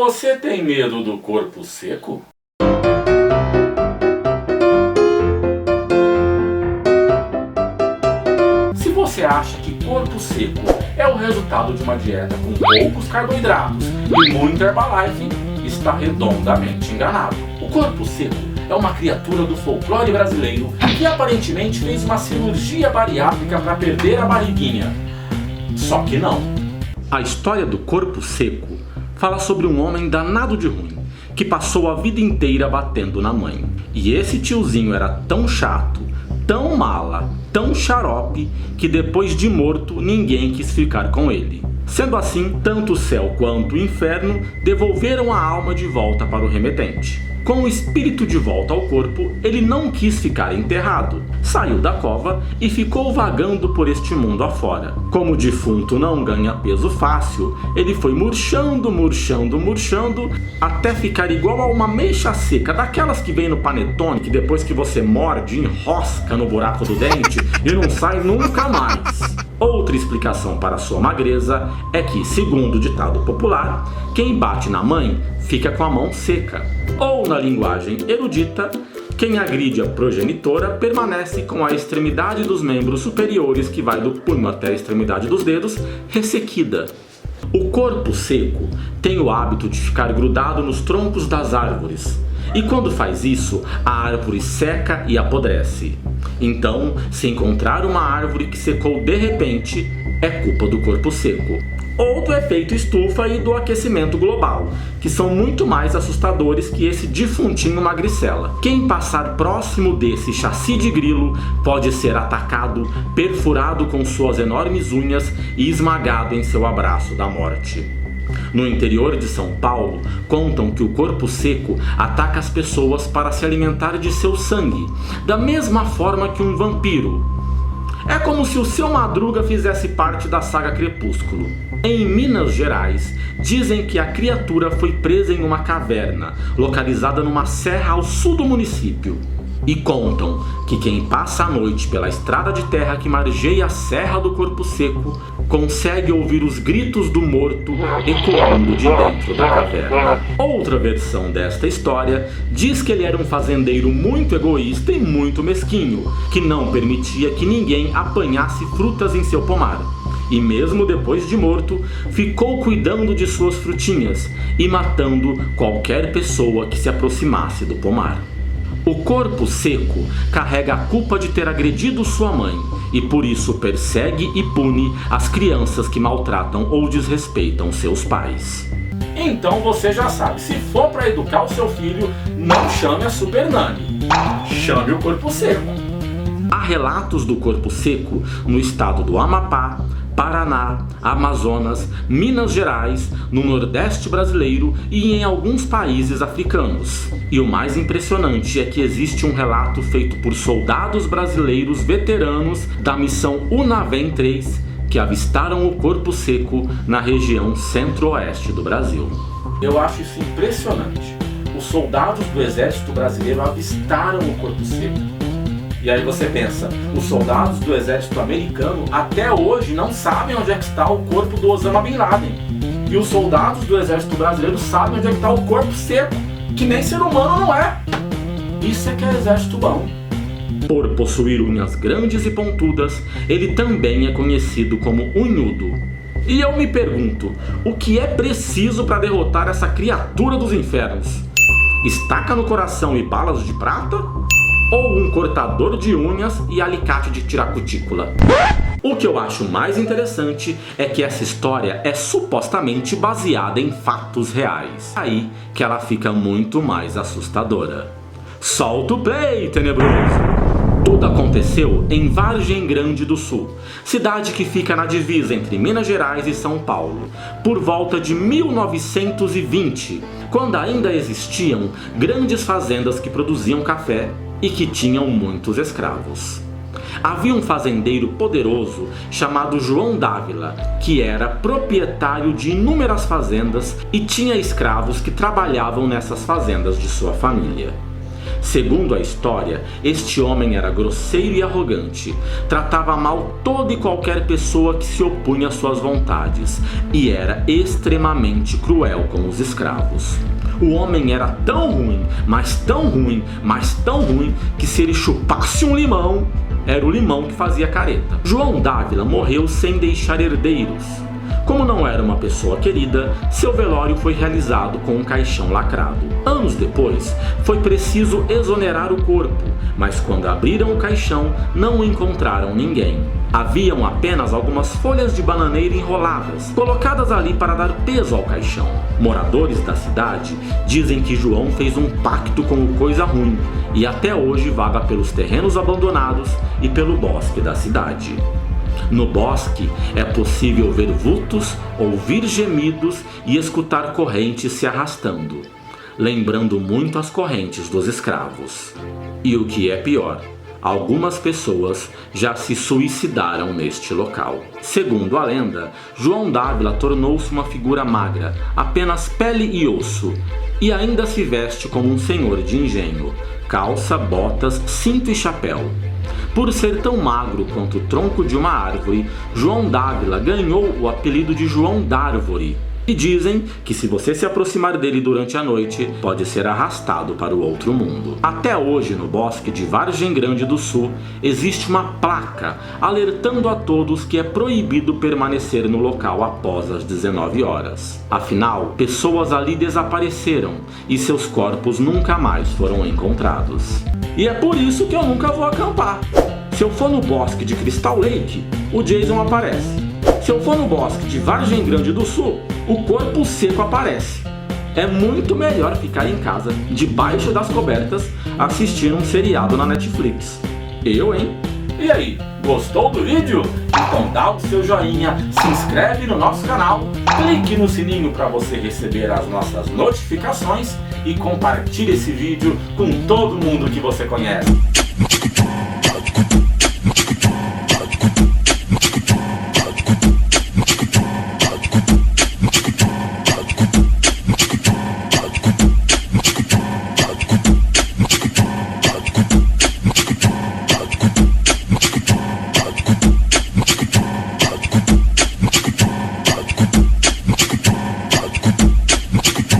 Você tem medo do corpo seco? Se você acha que corpo seco é o resultado de uma dieta com poucos carboidratos e muita Herbalife, está redondamente enganado. O corpo seco é uma criatura do folclore brasileiro que aparentemente fez uma cirurgia bariátrica para perder a barriguinha. Só que não. A história do corpo seco fala sobre um homem danado de ruim, que passou a vida inteira batendo na mãe. E esse tiozinho era tão chato, tão mala, tão xarope, que depois de morto ninguém quis ficar com ele. Sendo assim, tanto o céu quanto o inferno devolveram a alma de volta para o remetente. Com o espírito de volta ao corpo, ele não quis ficar enterrado. Saiu da cova e ficou vagando por este mundo afora. Como o defunto não ganha peso fácil, ele foi murchando, até ficar igual a uma ameixa seca, daquelas que vem no panetone, que depois que você morde, enrosca no buraco do dente e não sai nunca mais. Outra explicação para sua magreza é que, segundo o ditado popular, quem bate na mãe fica com a mão seca. Ou, na linguagem erudita, quem agride a progenitora permanece com a extremidade dos membros superiores, que vai do punho até a extremidade dos dedos, ressequida. O corpo seco tem o hábito de ficar grudado nos troncos das árvores. E quando faz isso, a árvore seca e apodrece. Então, se encontrar uma árvore que secou de repente, é culpa do corpo seco. Ou do efeito estufa e do aquecimento global, que são muito mais assustadores que esse defuntinho magricela. Quem passar próximo desse chassi de grilo pode ser atacado, perfurado com suas enormes unhas e esmagado em seu abraço da morte. No interior de São Paulo, contam que o corpo seco ataca as pessoas para se alimentar de seu sangue, da mesma forma que um vampiro. É como se o seu Madruga fizesse parte da saga Crepúsculo. Em Minas Gerais, dizem que a criatura foi presa em uma caverna, localizada numa serra ao sul do município. E contam que quem passa a noite pela estrada de terra que margeia a Serra do Corpo Seco consegue ouvir os gritos do morto ecoando de dentro da caverna. Outra versão desta história diz que ele era um fazendeiro muito egoísta e muito mesquinho, que não permitia que ninguém apanhasse frutas em seu pomar. E mesmo depois de morto, ficou cuidando de suas frutinhas e matando qualquer pessoa que se aproximasse do pomar. O corpo seco carrega a culpa de ter agredido sua mãe e por isso persegue e pune as crianças que maltratam ou desrespeitam seus pais. Então você já sabe, se for para educar o seu filho, não chame a Super Nani, chame o corpo seco. Há relatos do corpo seco no estado do Amapá, Paraná, Amazonas, Minas Gerais, no Nordeste brasileiro e em alguns países africanos. E o mais impressionante é que existe um relato feito por soldados brasileiros veteranos da missão UNAVEM 3 que avistaram o corpo seco na região centro-oeste do Brasil. Eu acho isso impressionante. Os soldados do exército brasileiro avistaram o corpo seco. E aí você pensa, os soldados do exército americano até hoje não sabem onde é que está o corpo do Osama Bin Laden. E os soldados do exército brasileiro sabem onde é que está o corpo seco, que nem ser humano não é. Isso é que é exército bom. Por possuir unhas grandes e pontudas, ele também é conhecido como unhudo. E eu me pergunto, o que é preciso para derrotar essa criatura dos infernos? Estaca no coração e balas de prata? Ou um cortador de unhas e alicate de tirar cutícula? O que eu acho mais interessante é que essa história é supostamente baseada em fatos reais. Aí que ela fica muito mais assustadora. Solta o play, tenebroso! Tudo aconteceu em Vargem Grande do Sul, cidade que fica na divisa entre Minas Gerais e São Paulo, por volta de 1920, quando ainda existiam grandes fazendas que produziam café e que tinham muitos escravos. Havia um fazendeiro poderoso chamado João Dávila, que era proprietário de inúmeras fazendas e tinha escravos que trabalhavam nessas fazendas de sua família. Segundo a história, este homem era grosseiro e arrogante, tratava mal toda e qualquer pessoa que se opunha às suas vontades e era extremamente cruel com os escravos. O homem era tão ruim, mas tão ruim, mas tão ruim, que se ele chupasse um limão, era o limão que fazia careta. João Dávila morreu sem deixar herdeiros. Como não era uma pessoa querida, seu velório foi realizado com um caixão lacrado. Anos depois, foi preciso exonerar o corpo, mas quando abriram o caixão, não encontraram ninguém. Haviam apenas algumas folhas de bananeira enroladas, colocadas ali para dar peso ao caixão. Moradores da cidade dizem que João fez um pacto com o coisa ruim e até hoje vaga pelos terrenos abandonados e pelo bosque da cidade. No bosque é possível ver vultos, ouvir gemidos e escutar correntes se arrastando, lembrando muito as correntes dos escravos. E o que é pior, algumas pessoas já se suicidaram neste local. Segundo a lenda, João Dávila tornou-se uma figura magra, apenas pele e osso, e ainda se veste como um senhor de engenho, calça, botas, cinto e chapéu. Por ser tão magro quanto o tronco de uma árvore, João Dávila ganhou o apelido de João d'Árvore. E dizem que se você se aproximar dele durante a noite, pode ser arrastado para o outro mundo. Até hoje, no bosque de Vargem Grande do Sul, existe uma placa alertando a todos que é proibido permanecer no local após as 19 horas. Afinal, pessoas ali desapareceram e seus corpos nunca mais foram encontrados. E é por isso que eu nunca vou acampar. Se eu for no bosque de Crystal Lake, o Jason aparece. Se eu for no bosque de Vargem Grande do Sul, o corpo seco aparece. É muito melhor ficar em casa, debaixo das cobertas, assistindo um seriado na Netflix. Eu, hein? E aí, gostou do vídeo? Então dá o seu joinha, se inscreve no nosso canal, clique no sininho para você receber as nossas notificações e compartilhe esse vídeo com todo mundo que você conhece.